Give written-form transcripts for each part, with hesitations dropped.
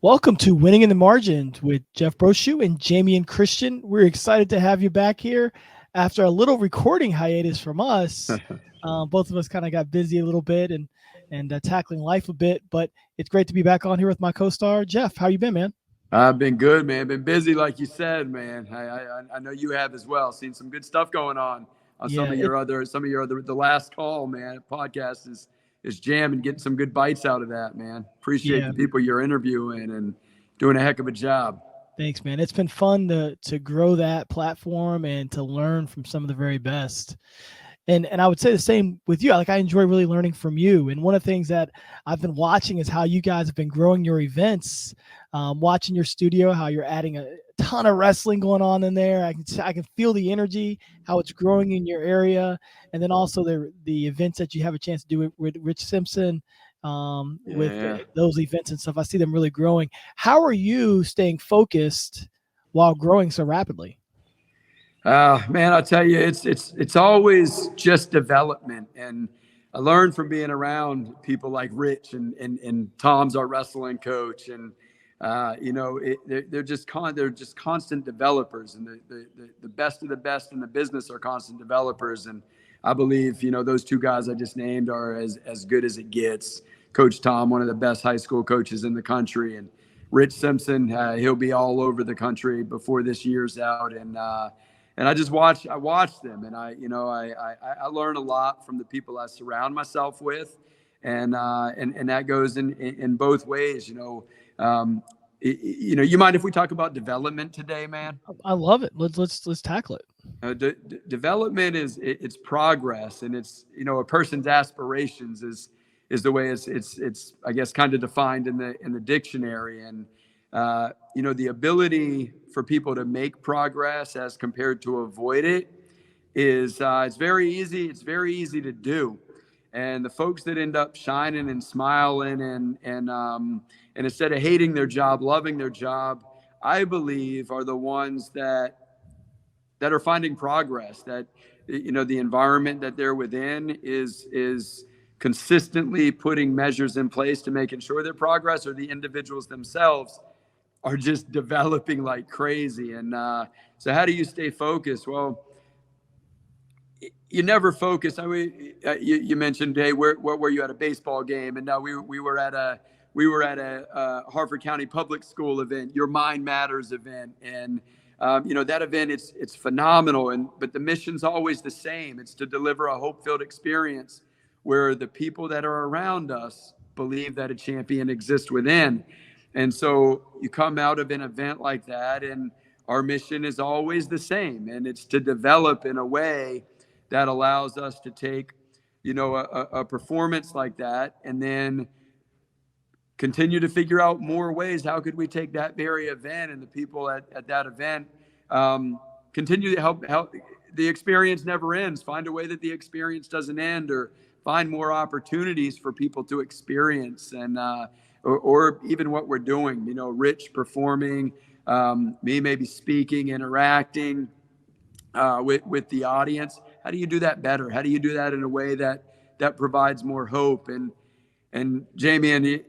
Welcome to Winning in the Margins with Jeff Brochu and Jamion Christian. We're excited to have you back here after a little recording hiatus from us. Both of us kind of got busy a little bit and tackling life a bit, but it's great to be back on here with my co-star, Jeff. How you been, man? I've been good, man. Been busy, like you said, man. I know you have as well. Seen some good stuff going on Yeah, some of your other the last call, man. Podcast is jamming, getting some good bites out of that, man. Appreciate yeah. the people you're interviewing and doing a heck of a job. Thanks, man. It's been fun to grow that platform and to learn from some of the very best. And I would say the same with you. Like I enjoy really learning from you. And one of the things that I've been watching is how you guys have been growing your events. Watching your studio, how you're adding a ton of wrestling going on in there. I can feel the energy, how it's growing in your area, and then also the events that you have a chance to do with Rich Simpson. With Yeah. those events and stuff, I see them really growing. How are you staying focused while growing so rapidly? Man, I'll tell you, it's always just development. And I learned from being around people like Rich and Tom's our wrestling coach, and they're just constant developers, and the best of the best in the business are constant developers. And I believe those two guys I just named are as good as it gets. Coach Tom, one of the best high school coaches in the country, and Rich Simpson, he'll be all over the country before this year's out, and I watch them, and I learn a lot from the people I surround myself with, and that goes in both ways. You mind if we talk about development today, man? I love it. Let's tackle it. Development it's progress, and it's a person's aspirations is the way it's I guess kind of defined in the dictionary. And the ability for people to make progress as compared to avoid it is it's very easy. It's very easy to do. And the folks that end up shining and smiling and instead of hating their job, loving their job, I believe are the ones that are finding progress, that the environment that they're within is consistently putting measures in place to making sure their progress, or the individuals themselves are just developing like crazy. And so how do you stay focused? Well, you never focus. I mean, you mentioned, hey, what were you at a baseball game? And now we were at a Harford County Public School event, Your Mind Matters event. And that event, it's phenomenal. But the mission's always the same. It's to deliver a hope-filled experience where the people that are around us believe that a champion exists within. And so you come out of an event like that, and our mission is always the same. And it's to develop in a way that allows us to take, a performance like that, and then continue to figure out more ways. How could we take that very event and the people at that event, continue to help the experience never ends. Find a way that the experience doesn't end, or find more opportunities for people to experience, and or even what we're doing. Rich performing, me maybe speaking, interacting with the audience. How do you do that better? How do you do that in a way that provides more hope? And Jamie,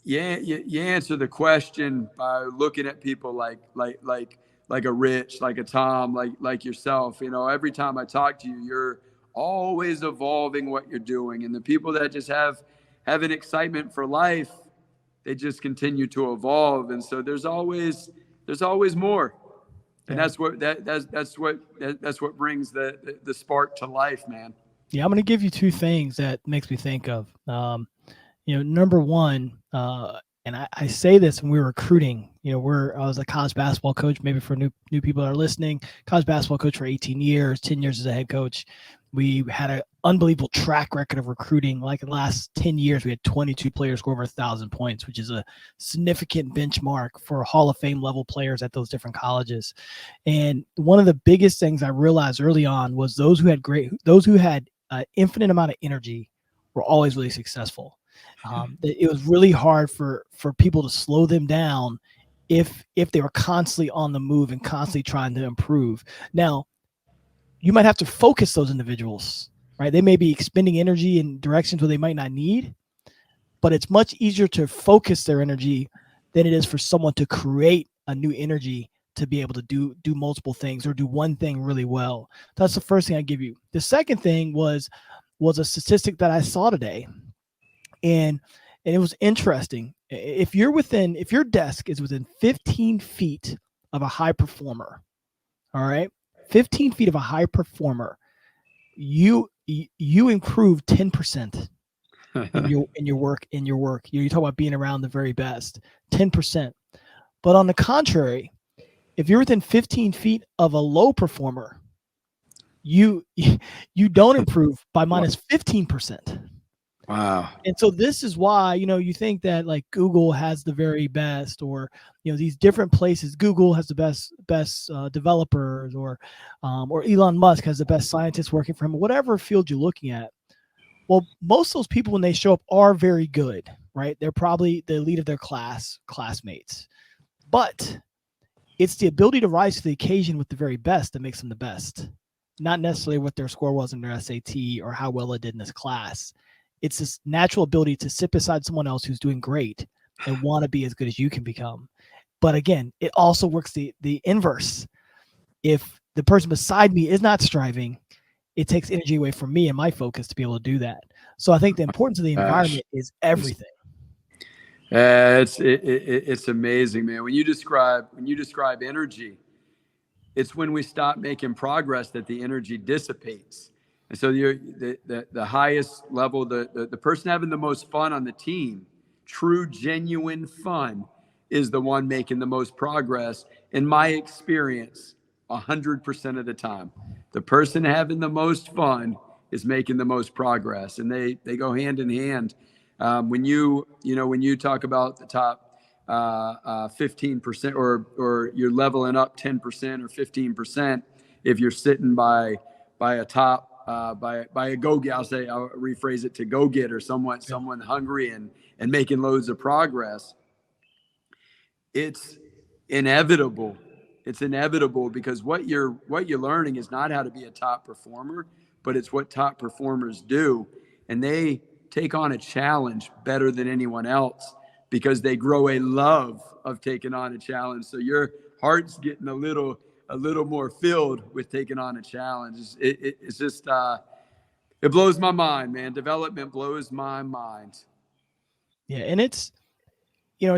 you answer the question by looking at people like a Rich, like a Tom, like yourself. Every time I talk to you, you're always evolving what you're doing. And the people that just have an excitement for life, they just continue to evolve. And so there's always more. And that's what brings the spark to life, man. Yeah, I'm going to give you two things that makes me think of. Number one, and I say this when we're recruiting. I was a college basketball coach. Maybe for new people that are listening, college basketball coach for 18 years, 10 years as a head coach. We had an unbelievable track record of recruiting. Like in the last 10 years, we had 22 players score over 1,000 points, which is a significant benchmark for Hall of Fame level players at those different colleges. And one of the biggest things I realized early on was those who had an infinite amount of energy were always really successful. It was really hard for people to slow them down if they were constantly on the move and constantly trying to improve. Now, you might have to focus those individuals, right? They may be expending energy in directions where they might not need, but it's much easier to focus their energy than it is for someone to create a new energy to be able to do multiple things or do one thing really well. That's the first thing I give you. The second thing was a statistic that I saw today, and it was interesting. If your desk is within 15 feet of a high performer, all right, 15 feet of a high performer, you improve 10% in your work. You talk about being around the very best, 10%. But on the contrary, if you're within 15 feet of a low performer, you you don't improve by minus 15%. Wow. And so this is why, you think that like Google has the very best, or these different places. Google has the best developers, or Elon Musk has the best scientists working for him, whatever field you're looking at. Well, most of those people, when they show up, are very good, right? They're probably the elite of their classmates. But it's the ability to rise to the occasion with the very best that makes them the best, not necessarily what their score was in their SAT or how well they did in this class. It's this natural ability to sit beside someone else who's doing great and want to be as good as you can become. But again, it also works the inverse. If the person beside me is not striving, it takes energy away from me and my focus to be able to do that. So I think the importance of the environment is everything. It's amazing, man. When you describe energy, it's when we stop making progress that the energy dissipates. And so the highest level, the person having the most fun on the team, true, genuine fun, is the one making the most progress. In my experience, 100% of the time, the person having the most fun is making the most progress, and they go hand in hand. When you talk about the top 15%, or you're leveling up 10% or 15%, if you're sitting by a top by a I'll rephrase it to go getter, someone hungry and making loads of progress. It's inevitable. It's inevitable, because what you're learning is not how to be a top performer, but it's what top performers do, and they take on a challenge better than anyone else because they grow a love of taking on a challenge. So your heart's getting a little more filled with taking on a challenge. It's just it blows my mind, man. Development blows my mind. Yeah, and it's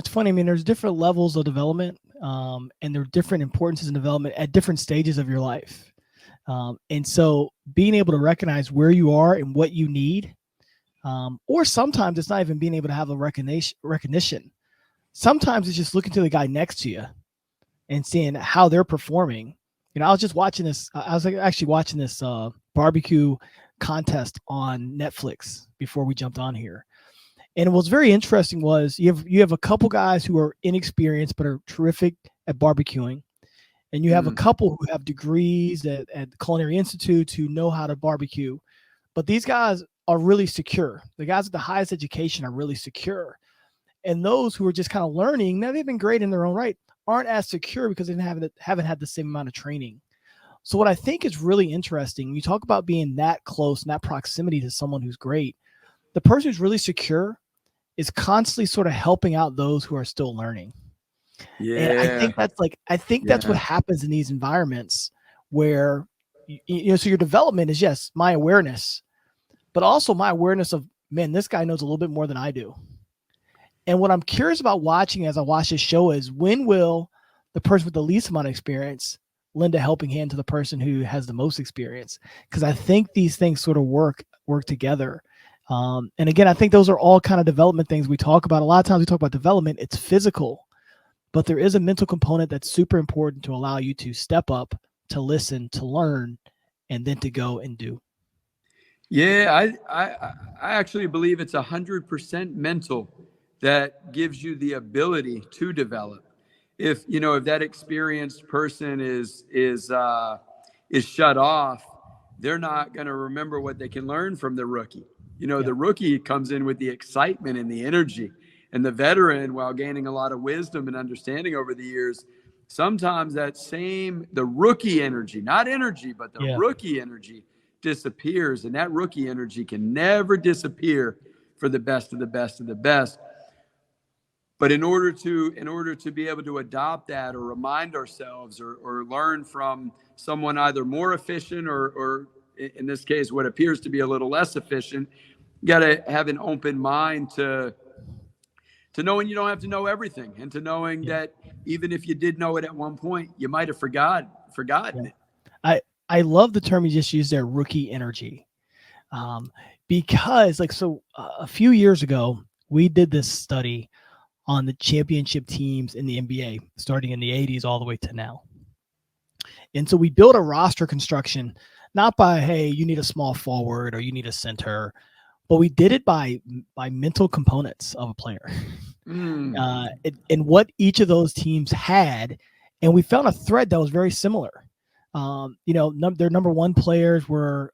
funny. I mean, there's different levels of development, and there are different importances in development at different stages of your life. And so being able to recognize where you are and what you need, or sometimes it's not even being able to have a recognition. Sometimes it's just looking to the guy next to you and seeing how they're performing. I was just watching this. I was actually watching this barbecue contest on Netflix before we jumped on here. And what's very interesting was you have a couple guys who are inexperienced but are terrific at barbecuing, and you have a couple who have degrees at culinary institutes who know how to barbecue. But these guys are really secure. The guys with the highest education are really secure. And those who are just kind of learning, now they've been great in their own right, aren't as secure because they haven't had the same amount of training. So what I think is really interesting, you talk about being that close and that proximity to someone who's great. The person who's really secure is constantly sort of helping out those who are still learning. Yeah. And I think that's what happens in these environments where, so your development is, yes, my awareness, but also my awareness of, man, this guy knows a little bit more than I do. And what I'm curious about watching as I watch this show is, when will the person with the least amount of experience lend a helping hand to the person who has the most experience? Because I think these things sort of work together. And again, I think those are all kind of development things we talk about. A lot of times we talk about development, it's physical, but there is a mental component that's super important to allow you to step up, to listen, to learn, and then to go and do. Yeah, I actually believe it's 100% mental that gives you the ability to develop. If that experienced person is shut off, they're not going to remember what they can learn from the rookie. The rookie comes in with the excitement and the energy, and the veteran, while gaining a lot of wisdom and understanding over the years, sometimes the rookie energy, not energy, but the rookie energy disappears, and that rookie energy can never disappear for the best of the best of the best. But in order to be able to adopt that or remind ourselves or learn from someone either more efficient or in this case what appears to be a little less efficient, you got to have an open mind to knowing you don't have to know everything, and to knowing Yeah. that even if you did know it at one point, you might have forgotten Yeah. it. I love the term you just used there, rookie energy. Because a few years ago, we did this study on the championship teams in the NBA, starting in the 80s all the way to now. And so we built a roster construction, not by, hey, you need a small forward or you need a center, but we did it by mental components of a player. And what each of those teams had, and we found a thread that was very similar. Their number one players were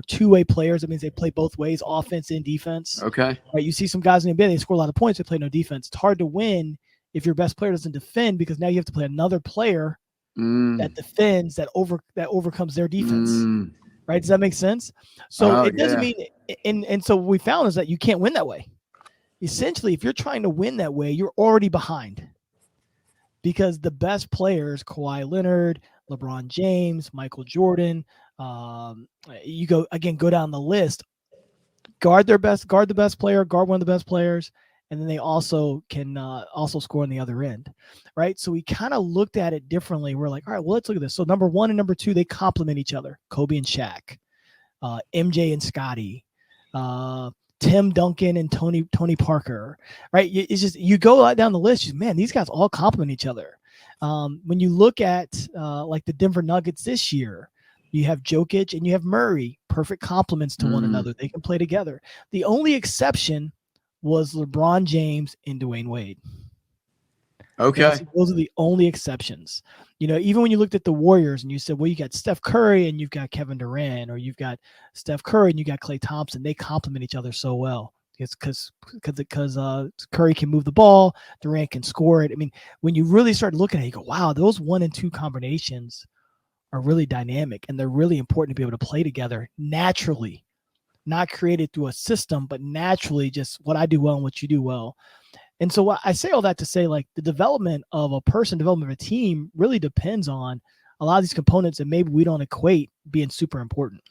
two-way players. That means they play both ways, offense and defense. Okay. Right? You see some guys in the NBA, they score a lot of points, they play no defense. It's hard to win if your best player doesn't defend, because now you have to play another player that defends, that overcomes their defense. Right? Does that make sense? So it doesn't mean, and so what we found is that you can't win that way. Essentially, if you're trying to win that way, you're already behind, because the best players, Kawhi Leonard, LeBron James, Michael Jordan, you go down the list, guard the best player, guard one of the best players, and then they also can also score on the other end, right? So we kind of looked at it differently. We're like, all right, well, let's look at this. So number one and number two, they complement each other. Kobe and Shaq, MJ and Scotty, Tim Duncan and Tony Parker, right? It's just, you go down the list, man, these guys all complement each other. When you look at like the Denver Nuggets this year, you have Jokic and you have Murray, perfect complements to one another. They can play together. The only exception was LeBron James and Dwayne Wade. Okay. Those are the only exceptions. Even when you looked at the Warriors and you said, well, you got Steph Curry and you've got Kevin Durant, or you've got Steph Curry and you got Klay Thompson, they complement each other so well. It's because Curry can move the ball, Durant can score it. I mean, when you really start looking at it, you go, wow, those 1 and 2 combinations are really dynamic, and they're really important to be able to play together naturally, not created through a system, but naturally, just what I do well and what you do well. And so I say all that to say, like, the development of a person, development of a team really depends on a lot of these components that maybe we don't equate being super important.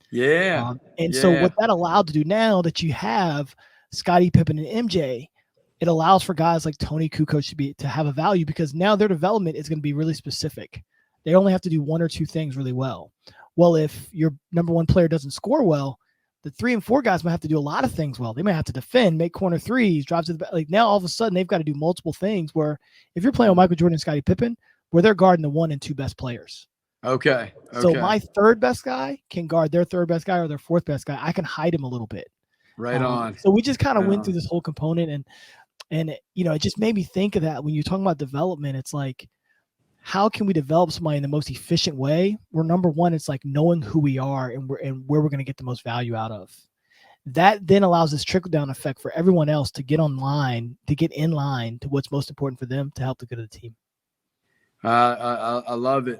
Yeah. So what that allowed to do, now that you have Scottie Pippen and MJ, it allows for guys like Tony Kukoc to have a value, because now their development is going to be really specific. They only have to do 1 or 2 things really well. Well, if your number one player doesn't score well, the 3 and 4 guys might have to do a lot of things well. They might have to defend, make corner threes, drive to the back. Like, now all of a sudden they've got to do multiple things, where if you're playing with Michael Jordan and Scottie Pippen, where they're guarding the 1 and 2 best players. Okay. So my third best guy can guard their third best guy or their fourth best guy. I can hide him a little bit. Right on. So we just kind of went through this whole component, and it just made me think of that when you're talking about development. It's like, how can we develop somebody in the most efficient way? Where number one, it's like knowing who we are and where we're going to get the most value out of. That then allows this trickle down effect for everyone else to get in line to what's most important for them to help the good of the team. I love it.